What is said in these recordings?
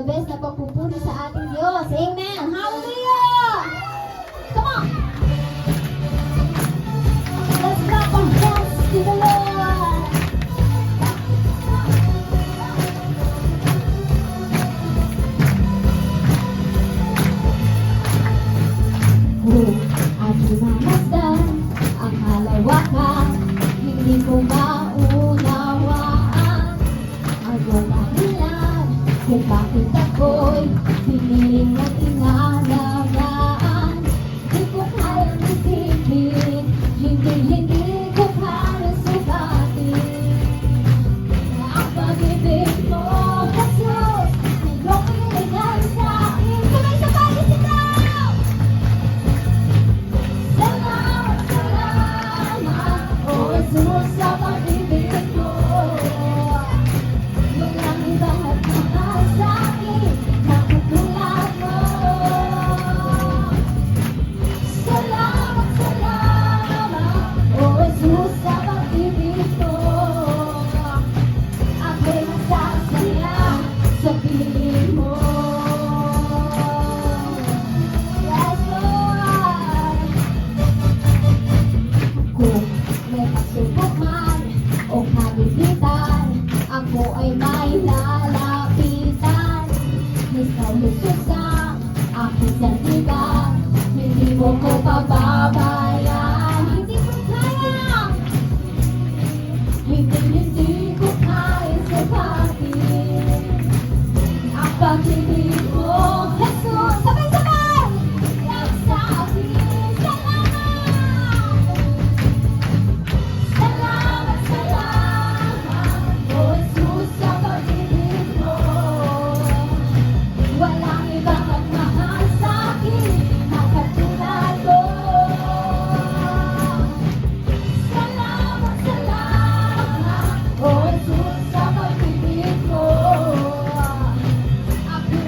best na pagpupuri sa ating Diyos. Amen! Hallelujah! Come on! Let's clap our hands to the Lord! Kung ating mamasdan ang halawakan, hindi ko maunawaan ang dahilan kung bakit ako'y piniling ng inalagaan. Di ko kayang isipin, hindi ko kayang sukatin ang pag-ibig mo, Jesus, ay iyong pinigay sa akin. Sabay-sabay, isigaw! Salamat, salamat, O Jesus, sa pag-ibig mo. Walang ibang nagmahal sa akin na katulad mo. Salamat, salamat, O Jesus, sa pag-ibig mo. Ako'y masasaya sa piling mo. Yes, Lord! Kung may pagsubok man o kagipitan, ako ay may lalapitan. Ikaw, Jesus, ang aking sandigan, hindi mo ko pababayaan. Hindi ko kaya, hindi ko kaya sabatin ang pag-ibig mo, Jesus. Sabay-sabay! Nagsabi, salamat! Salamat, salamat, O Jesus, sa pag-ibig mo. Walang ibang magmahal sa akin na katulad mo. Salamat, salamat, O Jesus, sa pag-ibig mo. Ako'y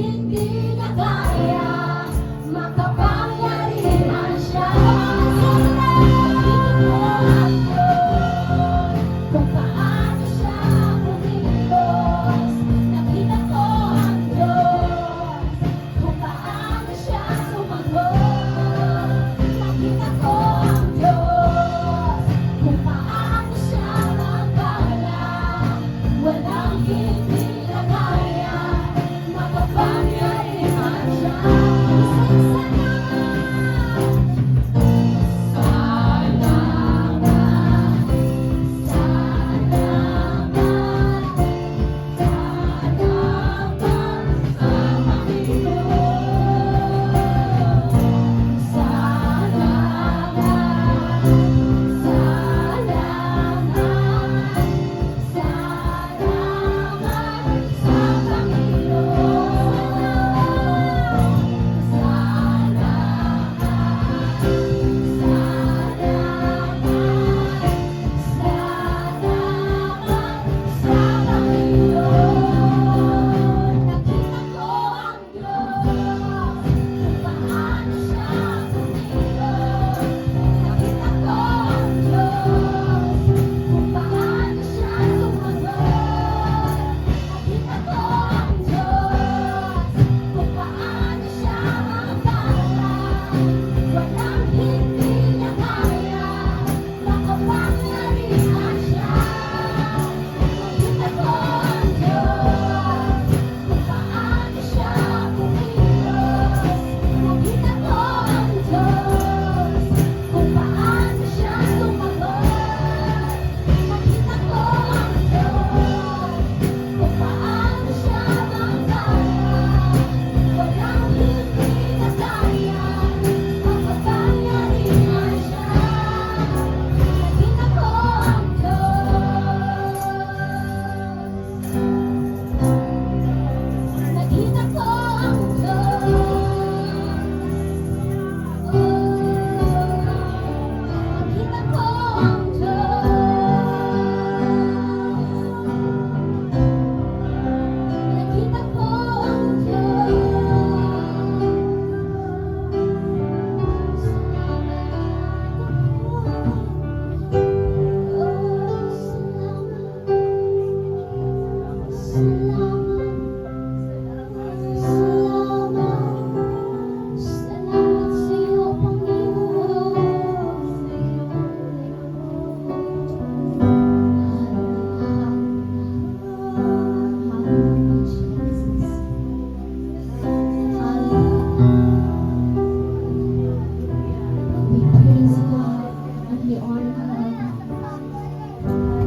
hindi niya kaya, makapangyarihan siya. Nakita ko ang Diyos, kung paano siya kumilos. Nakita ko ang Diyos, kung paano siya sumagot. Nakita ko ang Diyos, kung paano siya magalang. Walang hindi na kaya, makapangyarihan siya.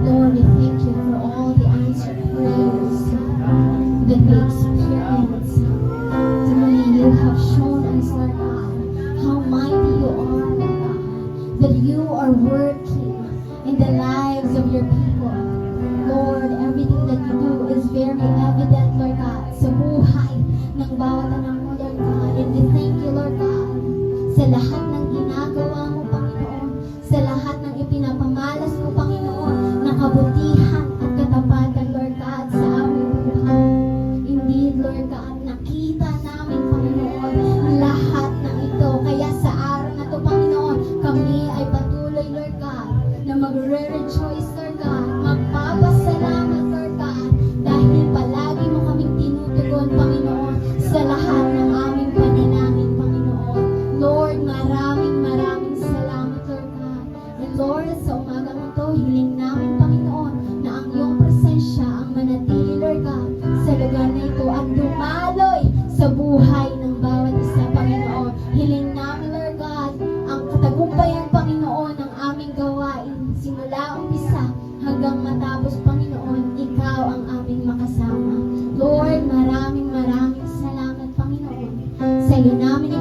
Lord, we thank you for all the answered prayers that we experience. Truly, you have shown us, Lord God, how mighty you are, Lord God, that you are working in the lives of your people. Lord, everything that you do is very evident, Lord God, sa buhay ng bawat anak mo, Lord God. And we thank you, Lord God, sa lahat ng ginagawa mo, Panginoon, sa lahat ng ipinapamalas ko, Panginoon, na kabutihan at katapatan, Lord God, sa aming buhay. Indeed, Lord God, nakita namin, Panginoon, lahat ng ito. Kaya sa araw na ito, Panginoon, kami ay patuloy, Lord God, na magre-rejoice, Lord God, magpapasalamat, Lord God, dahil palagi mo kaming tinutugon, Panginoon, sa lahat ng aming panalangin, Panginoon. Lord, maraming salamat, Lord God. And Lord, sa umagang ito, hiling namin, Panginoon, na ang iyong presensya ang manatili, Lord God, sa lugar na ito at dumaloy sa buhay ng bawat isa, Panginoon. Hiling namin, Lord God, ang katagumpayan, Panginoon, ng aming gawain. Simula umpisa hanggang matapos, Panginoon, ikaw ang aming makasama. Lord, maraming salamat, Panginoon. Sa iyo namin